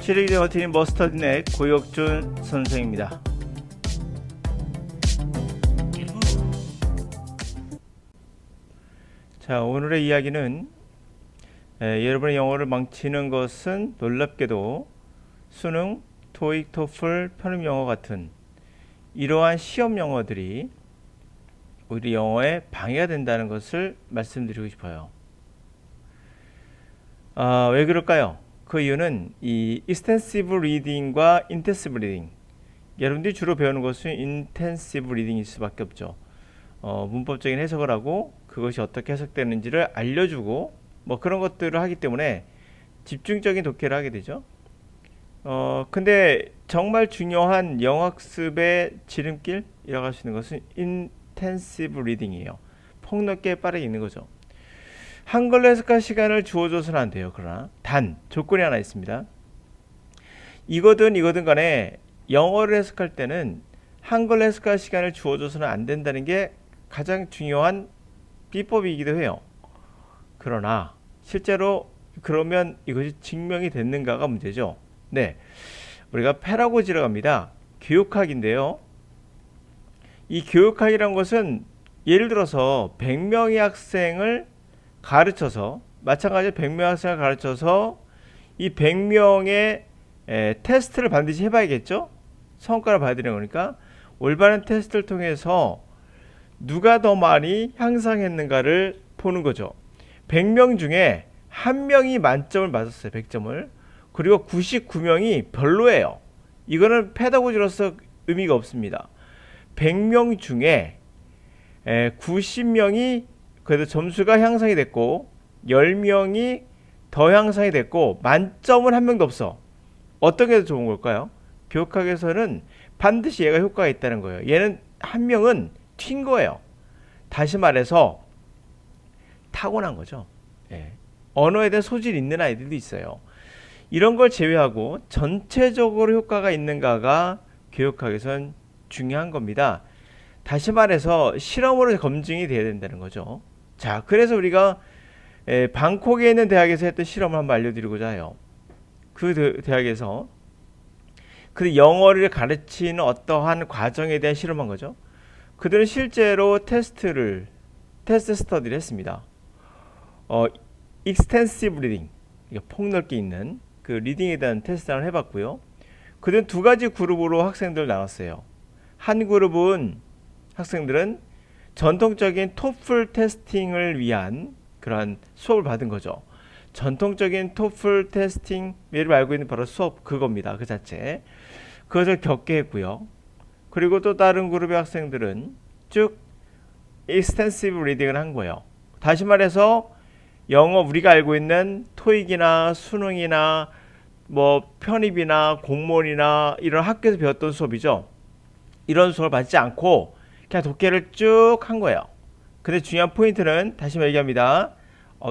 시리즈 버티는 머스터드넷 고혁준 선생입니다. 자, 오늘의 이야기는 여러분의 영어를 망치는 것은 놀랍게도 수능, 토익, 토플, 편입 영어 같은 이러한 시험 영어들이 우리 영어에 방해가 된다는 것을 말씀드리고 싶어요. 왜 그럴까요? 그 이유는 이 extensive reading과 intensive reading, 여러분들이 주로 배우는 것은 intensive reading일 수밖에 없죠. 문법적인 해석을 하고 그것이 어떻게 해석되는지를 알려주고 뭐 그런 것들을 하기 때문에 집중적인 독해를 하게 되죠. 근데 정말 중요한 영어학습의 지름길이라고 할 수 있는 것은 intensive reading이에요. 폭넓게 빠르게 읽는 거죠. 한글로 해석할 시간을 주어줘서는 안 돼요. 그러나 단 조건이 하나 있습니다. 이거든 간에 영어를 해석할 때는 한글로 해석할 시간을 주어줘서는 안 된다는 게 가장 중요한 비법이기도 해요. 그러나 실제로 그러면 이것이 증명이 됐는가가 문제죠. 네, 우리가 페다고지라고 합니다. 교육학인데요. 이 교육학이라는 것은 예를 들어서 100명의 학생을 가르쳐서, 마찬가지로 100명의 학생을 가르쳐서 이 100명의 테스트를 반드시 해봐야겠죠. 성과를 봐야 되는 거니까 올바른 테스트를 통해서 누가 더 많이 향상했는가를 보는 거죠. 100명 중에 1명이 만점을 맞았어요. 100점을. 그리고 99명이 별로예요. 이거는 페다고지로서 의미가 없습니다. 100명 중에 90명이 그래도 점수가 향상이 됐고 10명이 더 향상이 됐고 만점은 한 명도 없어. 어떤 게 더 좋은 걸까요? 교육학에서는 반드시 얘가 효과가 있다는 거예요. 얘는 한 명은 튄 거예요. 다시 말해서 타고난 거죠. 언어에 대한 소질이 있는 아이들도 있어요. 이런 걸 제외하고 전체적으로 효과가 있는가가 교육학에선 중요한 겁니다. 다시 말해서 실험으로 검증이 돼야 된다는 거죠. 자, 그래서 우리가 방콕에 있는 대학에서 했던 실험을 한번 알려드리고자 해요. 그 대학에서 그 영어를 가르치는 어떠한 과정에 대한 실험한 거죠. 그들은 실제로 테스트 스터디를 했습니다. extensive reading, 폭넓게 있는 그 리딩에 대한 테스트를 해봤고요. 그들은 두 가지 그룹으로 학생들을 나눴어요. 한 그룹은 학생들은 전통적인 토플 테스팅을 위한 그러한 수업을 받은 거죠. 전통적인 토플 테스팅, 여러분 알고 있는 바로 수업 그겁니다. 그 자체. 그것을 겪게 했고요. 그리고 또 다른 그룹의 학생들은 쭉 extensive reading을 한 거예요. 다시 말해서 영어 우리가 알고 있는 토익이나 수능이나 뭐 편입이나 공무원이나 이런 학교에서 배웠던 수업이죠. 이런 수업을 받지 않고 그냥 독해를 쭉 한 거예요. 근데 중요한 포인트는 다시 얘기합니다.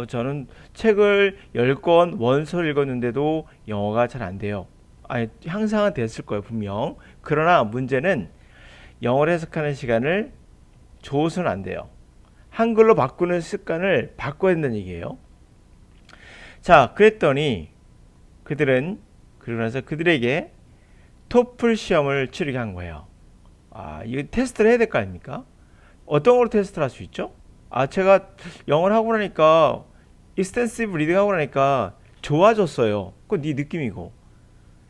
저는 책을 10권 원서를 읽었는데도 영어가 잘 안 돼요. 아니, 향상은 됐을 거예요, 분명. 그러나 문제는 영어를 해석하는 시간을 줘서는 안 돼요. 한글로 바꾸는 습관을 바꿔야 된다는 얘기예요. 자, 그랬더니 그들은 그러고 나서 그들에게 토플 시험을 치르게 한 거예요. 이거 테스트를 해야 될 거 아닙니까? 어떤 걸로 테스트를 할 수 있죠? 제가 영어를 하고 나니까 extensive reading 하고 나니까 좋아졌어요. 그건 네 느낌이고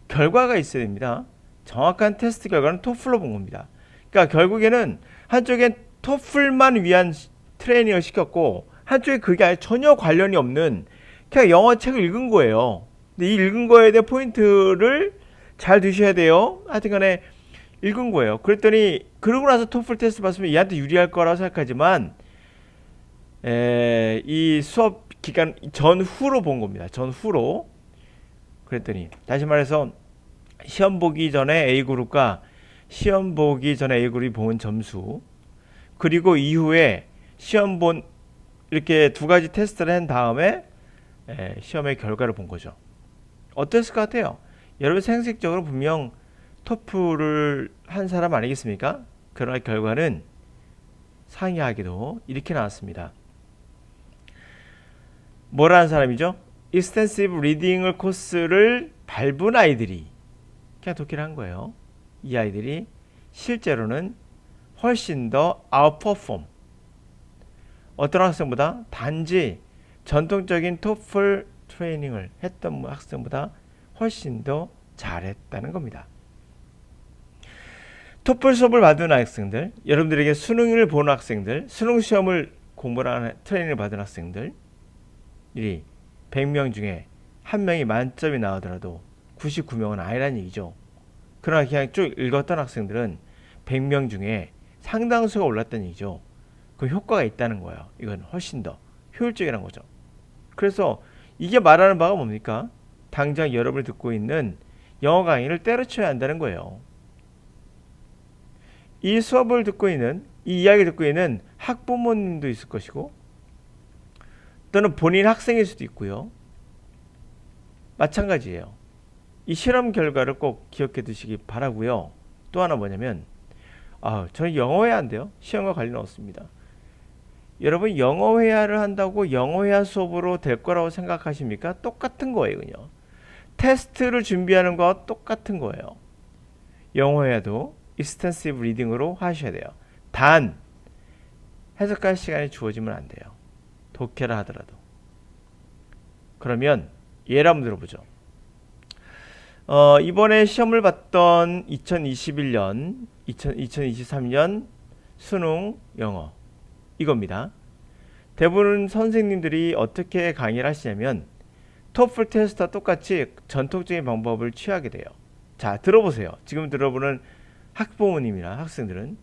결과가 있어야 됩니다. 정확한 테스트 결과는 토플로 본 겁니다. 그러니까 결국에는 한쪽엔 토플만 위한 트레이닝을 시켰고 한쪽에 그게 아니라 전혀 관련이 없는 그냥 영어 책을 읽은 거예요. 근데 이 읽은 거에 대한 포인트를 잘 드셔야 돼요. 하여튼간에 읽은 거예요. 그랬더니 그러고 나서 토플 테스트 봤으면 얘한테 유리할 거라고 생각하지만 이 수업 기간 전후로 본 겁니다. 전후로. 그랬더니 다시 말해서 시험 보기 전에 A그룹과 시험 보기 전에 A그룹이 본 점수, 그리고 이후에 시험 본 이렇게 두 가지 테스트를 한 다음에 시험의 결과를 본 거죠. 어땠을 것 같아요? 여러분 생식적으로 분명 토플을 한 사람 아니겠습니까? 그러나 결과는 상이하게도 이렇게 나왔습니다. 뭐라는 사람이죠? 익스텐시브 리딩을 코스를 밟은 아이들이 그냥 독해를 한 거예요. 이 아이들이 실제로는 훨씬 더 아웃퍼폼, 어떤 학생보다 단지 전통적인 토플 트레이닝을 했던 학생보다 훨씬 더 잘했다는 겁니다. 토플 수업을 받은 학생들, 여러분들에게 수능을 보는 학생들, 수능 시험을 공부를 하는 트레이닝을 받은 학생들이 100명 중에 1명이 만점이 나오더라도 99명은 아니라는 얘기죠. 그러나 그냥 쭉 읽었던 학생들은 100명 중에 상당수가 올랐다는 얘기죠. 그 효과가 있다는 거예요. 이건 훨씬 더 효율적이라는 거죠. 그래서 이게 말하는 바가 뭡니까? 당장 여러분이 듣고 있는 영어 강의를 때려쳐야 한다는 거예요. 이 수업을 듣고 있는, 이 이야기를 듣고 있는 학부모님도 있을 것이고 또는 본인 학생일 수도 있고요. 마찬가지예요. 이 실험 결과를 꼭 기억해 두시기 바라고요. 또 하나 뭐냐면 저는 영어 회화인데요. 시험과 관련 없습니다. 여러분 영어 회화를 한다고 영어 회화 수업으로 될 거라고 생각하십니까? 똑같은 거예요. 그냥. 테스트를 준비하는 거와 똑같은 거예요. 영어 회화도 익스텐시브 리딩으로 하셔야 돼요. 단 해석할 시간이 주어지면 안 돼요. 독해를 하더라도. 그러면 예를 한번 들어보죠. 이번에 시험을 봤던 2021년, 2023년 수능 영어 이겁니다. 대부분 선생님들이 어떻게 강의를 하시냐면 토플 테스트와 똑같이 전통적인 방법을 취하게 돼요. 자, 들어보세요. 지금 들어보는 학부모님이나 학생들은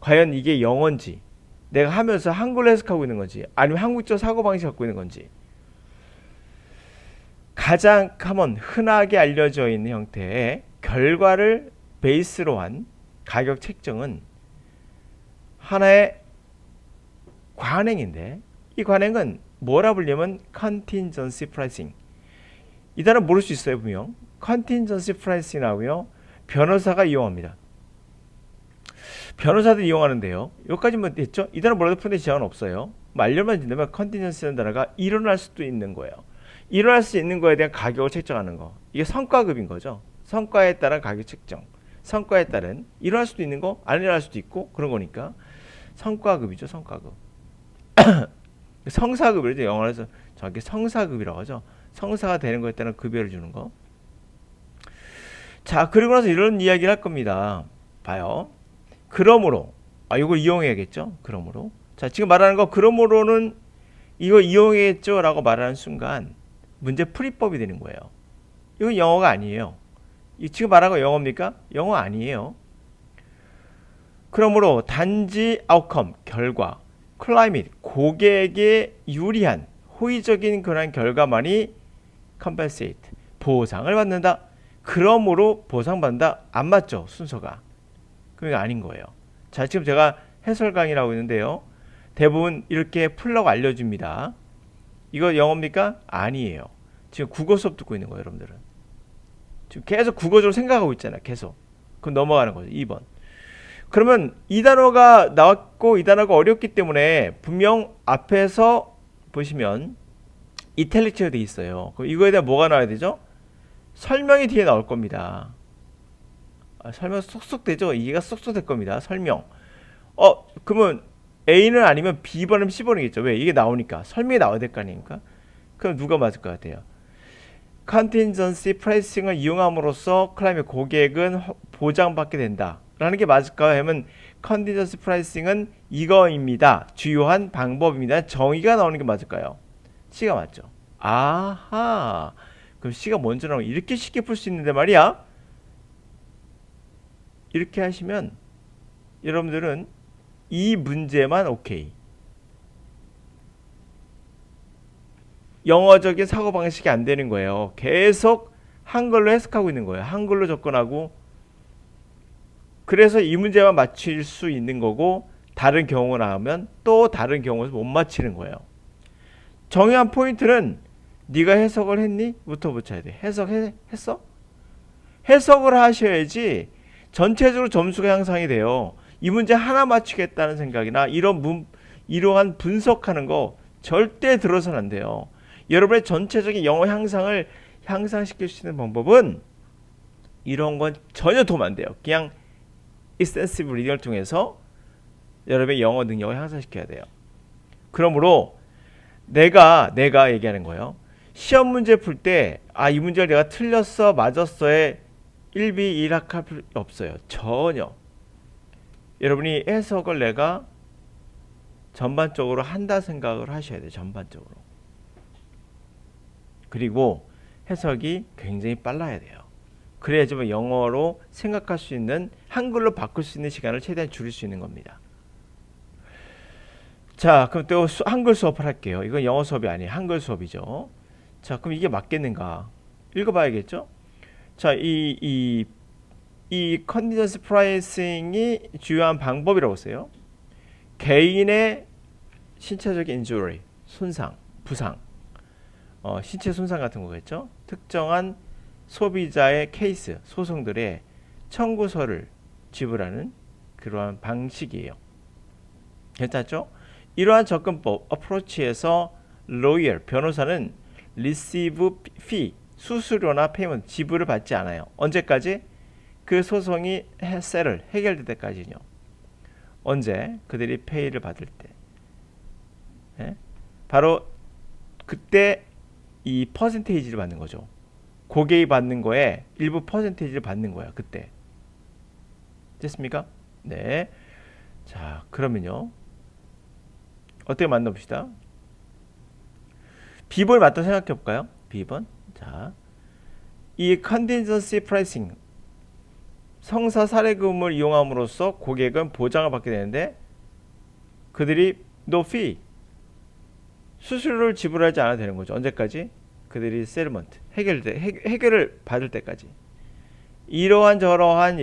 과연 이게 영어인지, 내가 하면서 한글로 해석하고 있는 건지, 아니면 한국적 사고방식 갖고 있는 건지. 가장 흔하게 알려져 있는 형태의 결과를 베이스로 한 가격 책정은 하나의 관행인데, 이 관행은 뭐라 불리면 contingency pricing. 이 단어 모를 수 있어요. 분명 contingency pricing 나오고요. 변호사가 이용합니다. 변호사들 이용하는데요. 여기까지만 됐죠? 이 단어 뭐라도 푸는데 지장은 없어요. 말려만 진다면 contingency라는 단어가 일어날 수도 있는 거예요. 일어날 수 있는 거에 대한 가격을 책정하는 거. 이게 성과급인 거죠. 성과에 따른 가격 책정. 성과에 따른 일어날 수도 있는 거, 안 일어날 수도 있고 그런 거니까 성과급이죠. 성과급. 성사급을 영어에서 정확히 성사급이라고 하죠. 성사가 되는 거에 따른 급여를 주는 거. 자, 그리고 나서 이런 이야기를 할 겁니다. 봐요. 그러므로 이걸 이용해야겠죠. 그러므로. 자, 지금 말하는 거 그러므로는 이거 이용해야겠죠 라고 말하는 순간 문제 풀이법이 되는 거예요. 이건 영어가 아니에요. 지금 말한 거 영어입니까? 영어 아니에요. 그러므로 단지 아웃컴, 결과, 클라이밋, 고객에게 유리한 호의적인 그런 결과만이 compensate, 보상을 받는다. 그러므로 보상받는다. 안 맞죠? 순서가. 그게 아닌 거예요. 자, 지금 제가 해설 강의를 하고 있는데요. 대부분 이렇게 풀라고 알려줍니다. 이거 영어입니까? 아니에요. 지금 국어 수업 듣고 있는 거예요, 여러분들은. 지금 계속 국어적으로 생각하고 있잖아요. 계속. 그럼 넘어가는 거죠. 2번. 그러면 이 단어가 나왔고 이 단어가 어렵기 때문에 분명 앞에서 보시면 이탈릭처가 돼 있어요. 그럼 이거에 대한 뭐가 나와야 되죠? 설명이 뒤에 나올 겁니다. 설명 쏙쏙 되죠? 이해가 쏙쏙 될 겁니다. 설명. 그러면 A는 아니면 B번이면 C번이겠죠. 왜? 이게 나오니까. 설명이 나와야 될 거 아닙니까? 그럼 누가 맞을 것 같아요? 컨틴전시 프라이싱을 이용함으로써 클라이밋 고객은 보장받게 된다. 라는 게 맞을까요? 하면 컨틴전시 프라이싱은 이거입니다. 주요한 방법입니다. 정의가 나오는 게 맞을까요? C가 맞죠. 아하. 그럼 C가 먼저 나오면 이렇게 쉽게 풀 수 있는데 말이야. 이렇게 하시면 여러분들은 이 문제만 오케이. 영어적인 사고방식이 안 되는 거예요. 계속 한글로 해석하고 있는 거예요. 한글로 접근하고. 그래서 이 문제만 맞출 수 있는 거고 다른 경우가 나오면 또 다른 경우에서 못 맞히는 거예요. 정의한 포인트는 네가 해석을 했니? 부터 붙여야 돼. 했어? 해석을 하셔야지 전체적으로 점수가 향상이 돼요. 이 문제 하나 맞추겠다는 생각이나 이러한 분석하는 거 절대 들어서는 안 돼요. 여러분의 전체적인 영어 향상을 향상시킬 수 있는 방법은 이런 건 전혀 도움 안 돼요. 그냥 extensive 리딩을 통해서 여러분의 영어 능력을 향상시켜야 돼요. 그러므로 내가 얘기하는 거예요. 시험 문제 풀 때 이 문제를 내가 틀렸어 맞았어에 일비일학할 필요 없어요. 전혀. 여러분이 해석을 내가 전반적으로 한다 생각을 하셔야 돼요. 전반적으로. 그리고 해석이 굉장히 빨라야 돼요. 그래야지만 영어로 생각할 수 있는, 한글로 바꿀 수 있는 시간을 최대한 줄일 수 있는 겁니다. 자, 그럼 또 한글 수업을 할게요. 이건 영어 수업이 아니에요. 한글 수업이죠. 자, 그럼 이게 맞겠는가? 읽어봐야겠죠? 자, 이 컨디전스 프라이싱이 주요한 방법이라고 했어요. 개인의 신체적인 인주리, 손상, 부상, 신체 손상 같은 거겠죠. 특정한 소비자의 케이스, 소송들의 청구서를 지불하는 그러한 방식이에요. 괜찮죠? 이러한 접근법, 어프로치에서 lawyer, 변호사는 receive fee, 수수료나 페이먼트, 지불을 받지 않아요. 언제까지? 그 소송이 해결될 때까지요. 언제? 그들이 페이를 받을 때. 예? 바로 그때 이 퍼센테이지를 받는 거죠. 고객이 받는 거에 일부 퍼센테이지를 받는 거야. 그때. 됐습니까? 네. 자, 그러면요. 어떻게 만나봅시다. B번을 맞다 생각해 볼까요? B번. 자, 이 contingency pricing, 성사 사례금을 이용함으로써 고객은 보장을 받게 되는데 그들이 no fee, 수수료를 지불하지 않아도 되는 거죠. 언제까지? 그들이 settlement, 해결을 받을 때까지. 이러한 저러한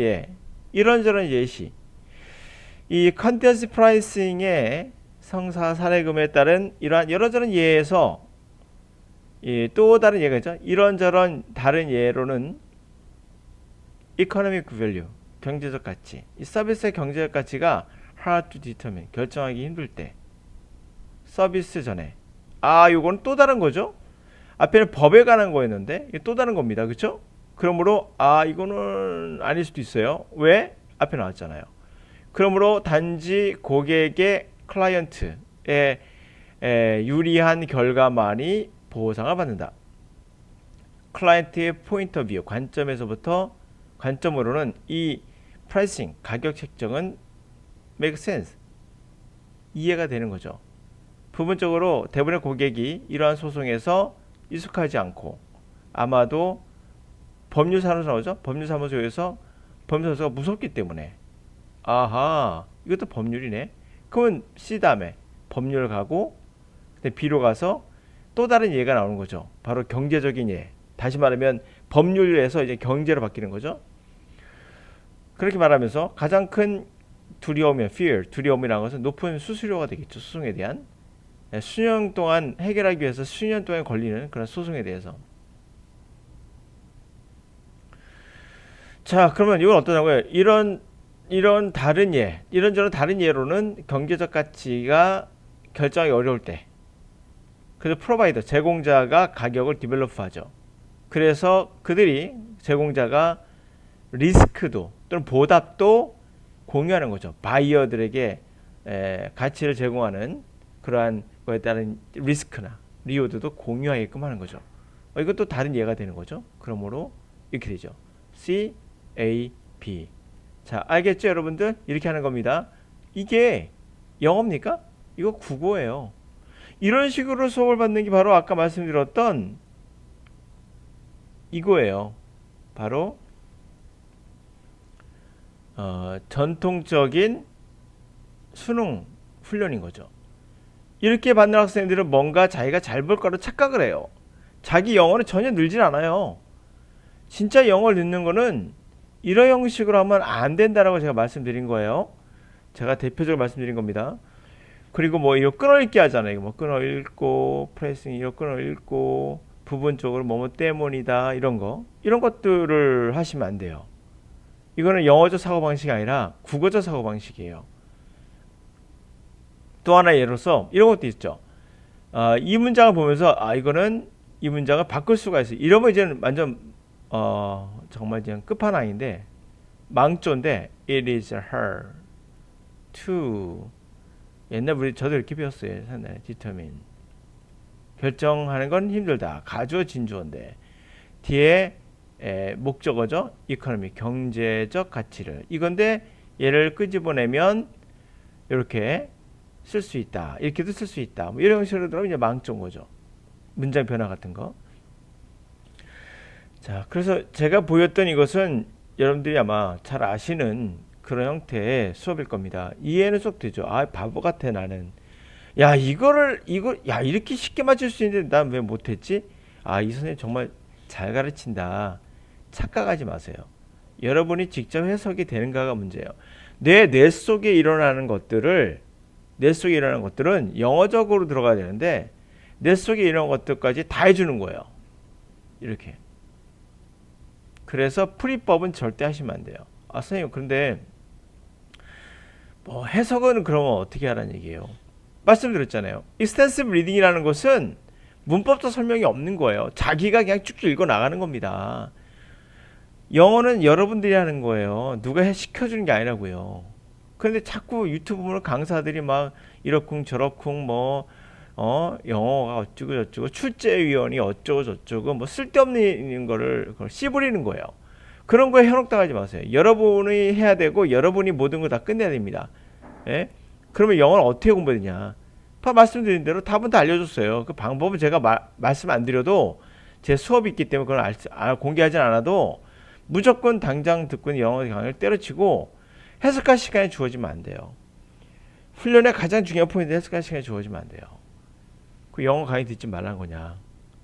이런저런 예시. 이 contingency pricing의 성사 사례금에 따른 이러한 여러저런 예에서 또 다른 예가 있죠. 이런저런 다른 예로는 economic value, 경제적 가치. 이 서비스의 경제적 가치가 hard to determine, 결정하기 힘들 때. 서비스 전에. 요건 또 다른 거죠. 앞에는 법에 관한 거였는데 이게 또 다른 겁니다. 그렇죠? 그러므로 이거는 아닐 수도 있어요. 왜? 앞에 나왔잖아요. 그러므로 단지 고객의 클라이언트의 유리한 결과만이 보상을 받는다. 클라이언트의 포인트 오브 뷰, 관점으로는 이 프라이싱, 가격 책정은 make sense, 이해가 되는 거죠. 부분적으로 대부분의 고객이 이러한 소송에서 익숙하지 않고 아마도 법률사무소 나오죠? 법률사무소에서 법률사무소가 무섭기 때문에 이것도 법률이네. 그러면 C 다음에 법률 가고 B로 가서 또 다른 예가 나오는 거죠. 바로 경제적인 예. 다시 말하면 법률에서 이제 경제로 바뀌는 거죠. 그렇게 말하면서 가장 큰 두려움이 두려움이라는 것은 높은 수수료가 되겠죠. 소송에 대한. 수년 동안 해결하기 위해서 수년 동안 걸리는 그런 소송에 대해서. 자, 그러면 이건 어떠냐고요? 이런저런 다른 예로는 경제적 가치가 결정하기 어려울 때, 그래서 프로바이더, 제공자가 가격을 디벨롭하죠. 그래서 제공자가 리스크도 또는 보답도 공유하는 거죠. 바이어들에게 가치를 제공하는 그러한 거에 따른 리스크나 리워드도 공유하게끔 하는 거죠. 이것도 다른 예가 되는 거죠. 그러므로 이렇게 되죠. C, A, B. 자, 알겠죠, 여러분들? 이렇게 하는 겁니다. 이게 영어입니까? 이거 국어예요. 이런 식으로 수업을 받는 게 바로 아까 말씀드렸던 이거예요. 바로 전통적인 수능 훈련인 거죠. 이렇게 받는 학생들은 뭔가 자기가 잘 볼 거로 착각을 해요. 자기 영어는 전혀 늘질 않아요. 진짜 영어를 듣는 거는 이런 형식으로 하면 안 된다라고 제가 말씀드린 거예요. 제가 대표적으로 말씀드린 겁니다. 그리고 뭐 이거 끊어읽기 하잖아요. 뭐 끊어읽고 프레싱 이거 끊어읽고 부분적으로 뭐뭐 때문이다 이런 것들을 하시면 안 돼요. 이거는 영어적 사고방식이 아니라 국어적 사고방식이에요. 또 하나 예로서 이런 것도 있죠. 이 문장을 보면서 이거는 이 문장을 바꿀 수가 있어요. 이러면 이제는 완전 정말 그냥 끝판왕인데 망조인데 it is her to 옛날 저도 이렇게 배웠어요. 옛날에 determine 결정하는 건 힘들다. 가주어 진주어인데 뒤에 목적어죠. economy 경제적 가치를 이건데 얘를 끄집어내면 이렇게 쓸 수 있다. 이렇게도 쓸 수 있다. 뭐 이런 식으로 들어가면 이제 망조인 거죠. 문장 변화 같은 거. 자, 그래서 제가 보였던 이것은 여러분들이 아마 잘 아시는 그런 형태의 수업일 겁니다. 이해는 쏙 되죠. 바보 같아 나는. 야, 이렇게 쉽게 맞출 수 있는데 난 왜 못했지? 이 선생님 정말 잘 가르친다. 착각하지 마세요. 여러분이 직접 해석이 되는가가 문제예요. 뇌 속에 일어나는 것들은 영어적으로 들어가야 되는데 뇌 속에 이런 것들까지 다 해주는 거예요. 이렇게. 그래서 풀이법은 절대 하시면 안 돼요. 선생님 그런데 뭐 해석은 그러면 어떻게 하라는 얘기예요? 말씀드렸잖아요. extensive reading이라는 것은 문법도 설명이 없는 거예요. 자기가 그냥 쭉쭉 읽어 나가는 겁니다. 영어는 여러분들이 하는 거예요. 누가 시켜주는 게 아니라고요. 그런데 자꾸 유튜브 보면 강사들이 막 이러쿵 저러쿵 영어가 어쩌고 저쩌고 출제위원이 어쩌고 저쩌고 뭐 쓸데없는 거를 씨부리는 거예요. 그런 거에 현혹당하지 마세요. 여러분이 해야 되고 여러분이 모든 걸 다 끝내야 됩니다. 예? 그러면 영어를 어떻게 공부하느냐? 말씀드린 대로 답은 다 알려줬어요. 그 방법은 제가 말씀 안 드려도 제 수업이 있기 때문에 그걸 공개하진 않아도 무조건 당장 듣고 있는 영어 강의를 때려치고 해석할 시간이 주어지면 안 돼요. 훈련의 가장 중요한 포인트 해석할 시간이 주어지면 안 돼요. 그 영어 강의 듣지 말라는 거냐?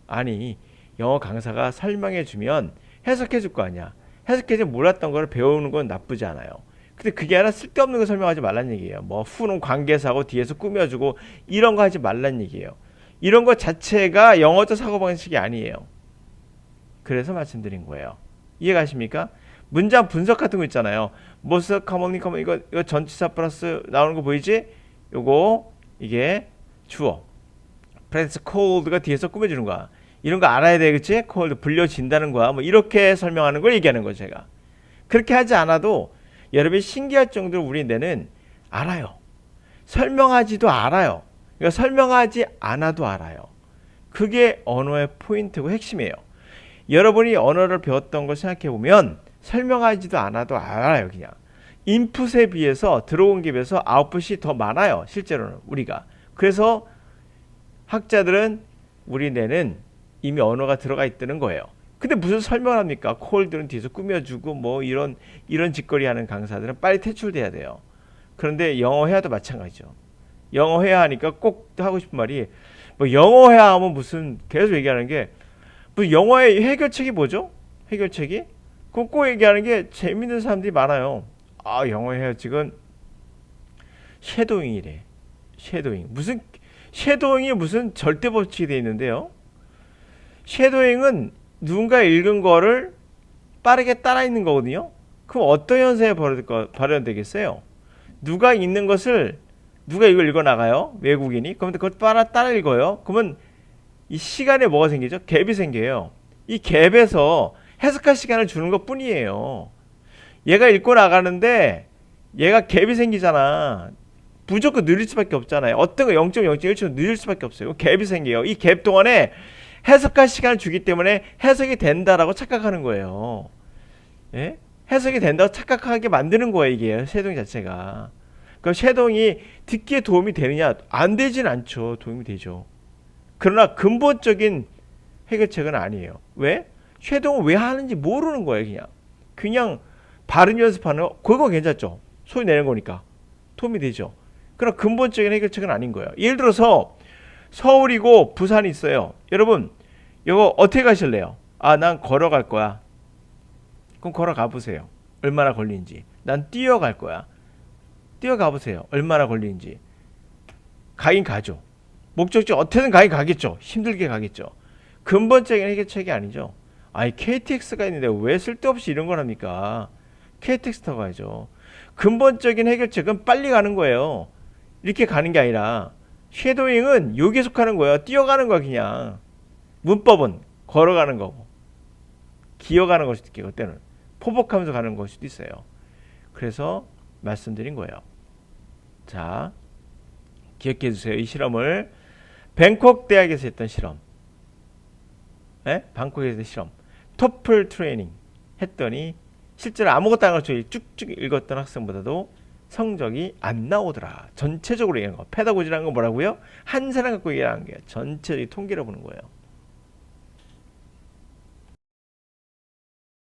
아니, 영어 강사가 설명해 주면 해석해 줄 거 아니야. 해석해 줘 몰랐던 거를 배우는 건 나쁘지 않아요. 근데 그게 아니라 쓸데없는 거 설명하지 말란 얘기예요. 뭐 후는 관계사고 뒤에서 꾸며주고 이런 거 하지 말란 얘기예요. 이런 거 자체가 영어적 사고방식이 아니에요. 그래서 말씀드린 거예요. 이해가십니까? 문장 분석 같은 거 있잖아요. most commonly 이거 전치사 플러스 나오는 거 보이지? 이게 주어. present cold가 뒤에서 꾸며주는 거야. 이런 거 알아야 돼, 그치? cold 불려진다는 거야. 뭐 이렇게 설명하는 걸 얘기하는 거죠, 제가. 그렇게 하지 않아도 여러분이 신기할 정도로 우리 뇌는 알아요. 설명하지도 알아요. 그러니까 설명하지 않아도 알아요. 그게 언어의 포인트고 핵심이에요. 여러분이 언어를 배웠던 걸 생각해 보면 설명하지도 않아도 알아요, 그냥. 인풋에 비해서 들어온 게 비해서 아웃풋이 더 많아요, 실제로는 우리가. 그래서 학자들은 우리 뇌는 이미 언어가 들어가 있다는 거예요. 근데 무슨 설명을 합니까? 콜들은 뒤에서 꾸며주고 뭐 이런 짓거리 하는 강사들은 빨리 퇴출돼야 돼요. 그런데 영어 회화도 마찬가지죠. 영어 회화하니까 꼭 하고 싶은 말이 뭐 영어 회화하면 무슨 계속 얘기하는 게 뭐 영어의 해결책이 뭐죠? 해결책이? 그거 꼭 얘기하는 게 재밌는 사람들이 많아요. 영어 해결책은 쉐도잉이래. 쉐도잉. 무슨 쉐도잉이 무슨 절대 법칙이 돼 있는데요. 쉐도잉은 누군가 읽은 거를 빠르게 따라 읽는 거거든요. 그럼 어떤 현상이 발현되겠어요? 누가 읽는 것을 누가 이걸 읽어 나가요? 외국인이. 그럼 그걸 따라 읽어요. 그러면 이 시간에 뭐가 생기죠? 갭이 생겨요. 이 갭에서 해석할 시간을 주는 것 뿐이에요. 얘가 읽고 나가는데 얘가 갭이 생기잖아. 무조건 느릴 수밖에 없잖아요. 어떤 거 0.0.1초 느릴 수밖에 없어요. 갭이 생겨요. 이 갭 동안에 해석할 시간을 주기 때문에 해석이 된다라고 착각하는 거예요. 예? 해석이 된다고 착각하게 만드는 거예요, 이게 쉐도잉 자체가. 그럼 쉐도잉이 듣기에 도움이 되느냐? 안 되진 않죠. 도움이 되죠. 그러나 근본적인 해결책은 아니에요. 왜? 쉐도잉을 왜 하는지 모르는 거예요, 그냥 발음 연습하는 거, 그거 괜찮죠. 소리 내는 거니까 도움이 되죠. 그러나 근본적인 해결책은 아닌 거예요. 예를 들어서 서울이고 부산이 있어요. 여러분 이거 어떻게 가실래요? 난 걸어갈 거야. 그럼 걸어가 보세요. 얼마나 걸리는지. 난 뛰어갈 거야. 뛰어가 보세요. 얼마나 걸리는지. 가긴 가죠. 목적지 어떻게든 가겠죠. 힘들게 가겠죠. 근본적인 해결책이 아니죠. KTX가 있는데 왜 쓸데없이 이런 걸 합니까? KTX 타고 가야죠. 근본적인 해결책은 빨리 가는 거예요. 이렇게 가는 게 아니라 쉐도잉은 여기에 속하는 거예요. 뛰어가는 거야 그냥. 문법은 걸어가는 거고 기어가는 걸 수도 있고 때는 포복하면서 가는 걸 수도 있어요. 그래서 말씀드린 거예요. 자, 기억해 주세요. 이 실험을 뱅콕 대학에서 했던 실험. 방콕에서 했던 실험. 토플 트레이닝 했더니 실제로 아무것도 안 가르쳐 쭉쭉 읽었던 학생보다도 성적이 안 나오더라. 전체적으로 얘기하는 거. 페다고지라는 건 뭐라고요? 한 사람 갖고 얘기하는 게 전체적인 통계를 보는 거예요.